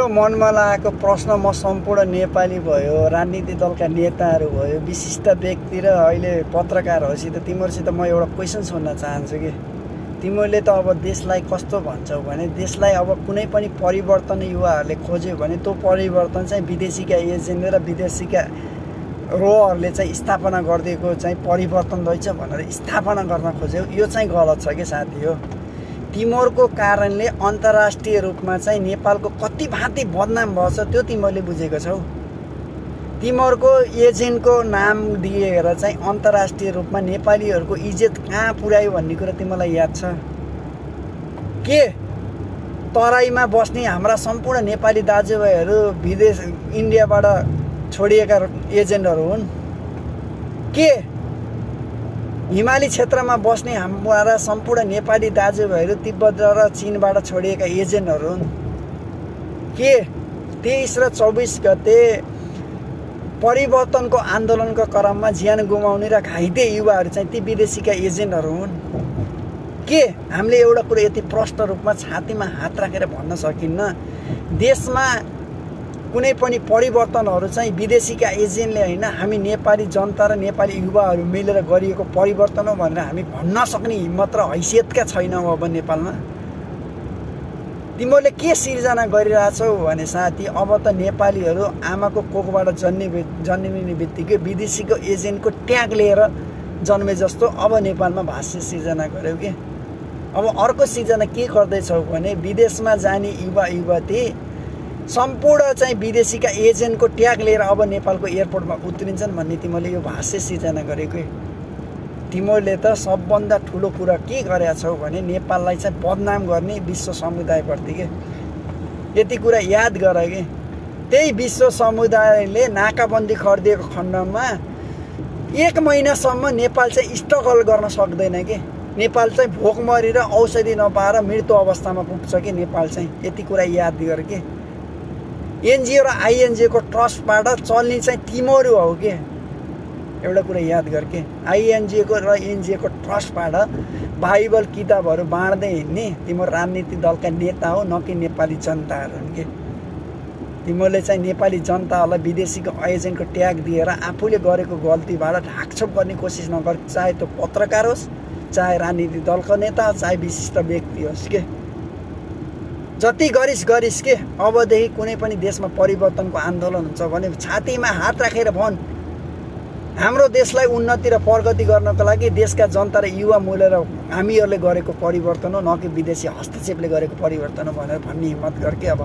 मेरो मनमा लागेको प्रश्न म सम्पूर्ण नेपाली भयो, राजनीतिक दलका नेताहरू भयो, विशिष्ट व्यक्ति र अहिले पत्रकारहरूसित तिमीहरूसित म एउटा क्वेसन सोध्न चाहन्छु कि तिमीहरूले त अब देशलाई कस्तो भन्छौ भने देशलाई अब कुनै पनि परिवर्तन युवाहरूले खोज्यो भने त्यो परिवर्तन चाहिँ विदेशीका एजेन्टले र विदेशीका रोहरूले चाहिँ स्थापना गरिदिएको चाहिँ परिवर्तन रहेछ भनेर स्थापना गर्न खोज्यो। यो चाहिँ गलत छ कि साथी हो। तिमीहरूको कारणले अन्तर्राष्ट्रिय रूपमा चाहिँ नेपालको कति भाँति बदनाम भएछ त्यो तिमीहरूले बुझेको छौ। तिमीहरूको एजेन्टको नाम दिएर चाहिँ अन्तर्राष्ट्रिय रूपमा नेपालीहरूको इज्जत कहाँ पुर्यायो भन्ने कुरा तिमीलाई याद छ के? तराईमा बस्ने हाम्रा सम्पूर्ण नेपाली दाजुभाइहरू विदेश इन्डियाबाट छोडिएका एजेन्टहरू हुन् के? हिमाली क्षेत्रमा बस्ने हाम्रा सम्पूर्ण नेपाली दाजुभाइहरू तिब्बत र चीनबाट छोडिएका एजेन्टहरू हुन् के? 23 र 24 गते परिवर्तनको आन्दोलनको क्रममा ज्यान गुमाउने र घाइते युवाहरू चाहिँ ती विदेशीका एजेन्टहरू हुन् के? हामीले एउटा कुरो यति प्रष्ट रूपमा छातीमा हात राखेर भन्न सकिन्न देशमा कुनै पनि परिवर्तनहरू चाहिँ विदेशीका एजेन्टले होइन, हामी नेपाली जनता र नेपाली युवाहरू मिलेर गरिएको परिवर्तन हो भनेर हामी भन्न सक्ने हिम्मत र हैसियतका छैनौँ। अब नेपालमा तिमीहरूले के सिर्जना गरिरहेछौ भने साथी, अब त नेपालीहरू आमाको कोखबाट जन्मिने बित्तिकै विदेशीको एजेन्टको ट्याग लिएर जन्मे जस्तो अब नेपालमा भाष्य सिर्जना गर्यौ कि। अब अर्को सिर्जना के गर्दैछौ भने विदेशमा जाने युवा युवती सम्पूर्ण चाहिँ विदेशीका एजेन्टको ट्याग लिएर अब नेपालको एयरपोर्टमा उत्रिन्छन् भन्ने तिमीले यो भाष्य सिर्जना गरेको। तिमीहरूले त सबभन्दा ठुलो कुरा के गरेका छौ भने नेपाललाई चाहिँ बदनाम गर्ने विश्व समुदायप्रति के। यति कुरा याद गर कि त्यही विश्व समुदायले नाकाबन्दी गरिदिएको खण्डमा 1 महिनासम्म नेपाल चाहिँ स्ट्रगल गर्न सक्दैन कि। नेपाल चाहिँ भोकमरी र औषधि नपाएर मृत्यु अवस्थामा पुग्छ कि नेपाल चाहिँ। यति कुरा याद गर कि एनजिओ र आइएनजिओको ट्रस्टबाट चल्ने चाहिँ तिमीहरू हौ के। एउटा कुरा याद गर के, आइएनजिओको र एनजिओको ट्रस्टबाट बाइबल किताबहरू बाँड्दै हिँड्ने तिम्रो राजनीतिक दलका नेता हो, न कि नेपाली जनताहरू हुन् के। तिमीहरूले चाहिँ नेपाली जनताहरूलाई विदेशीको एजेन्टको ट्याग दिएर आफूले गरेको गल्तीबाट ढाकछोप गर्ने कोसिस नगर, चाहे त्यो पत्रकार होस्, चाहे राजनीतिक दलको नेता होस्, चाहे विशिष्ट व्यक्ति होस् के। जति गरिस् के। अबदेखि कुनै पनि देशमा परिवर्तनको आन्दोलन हुन्छ भने छातीमा हात राखेर भन्, हाम्रो देशलाई उन्नति र प्रगति गर्नको लागि देशका जनता र युवा मिलेर हामीहरूले गरेको परिवर्तन हो, न कि विदेशी हस्तक्षेपले गरेको परिवर्तन हो भनेर भन्ने हिम्मत गर के। अब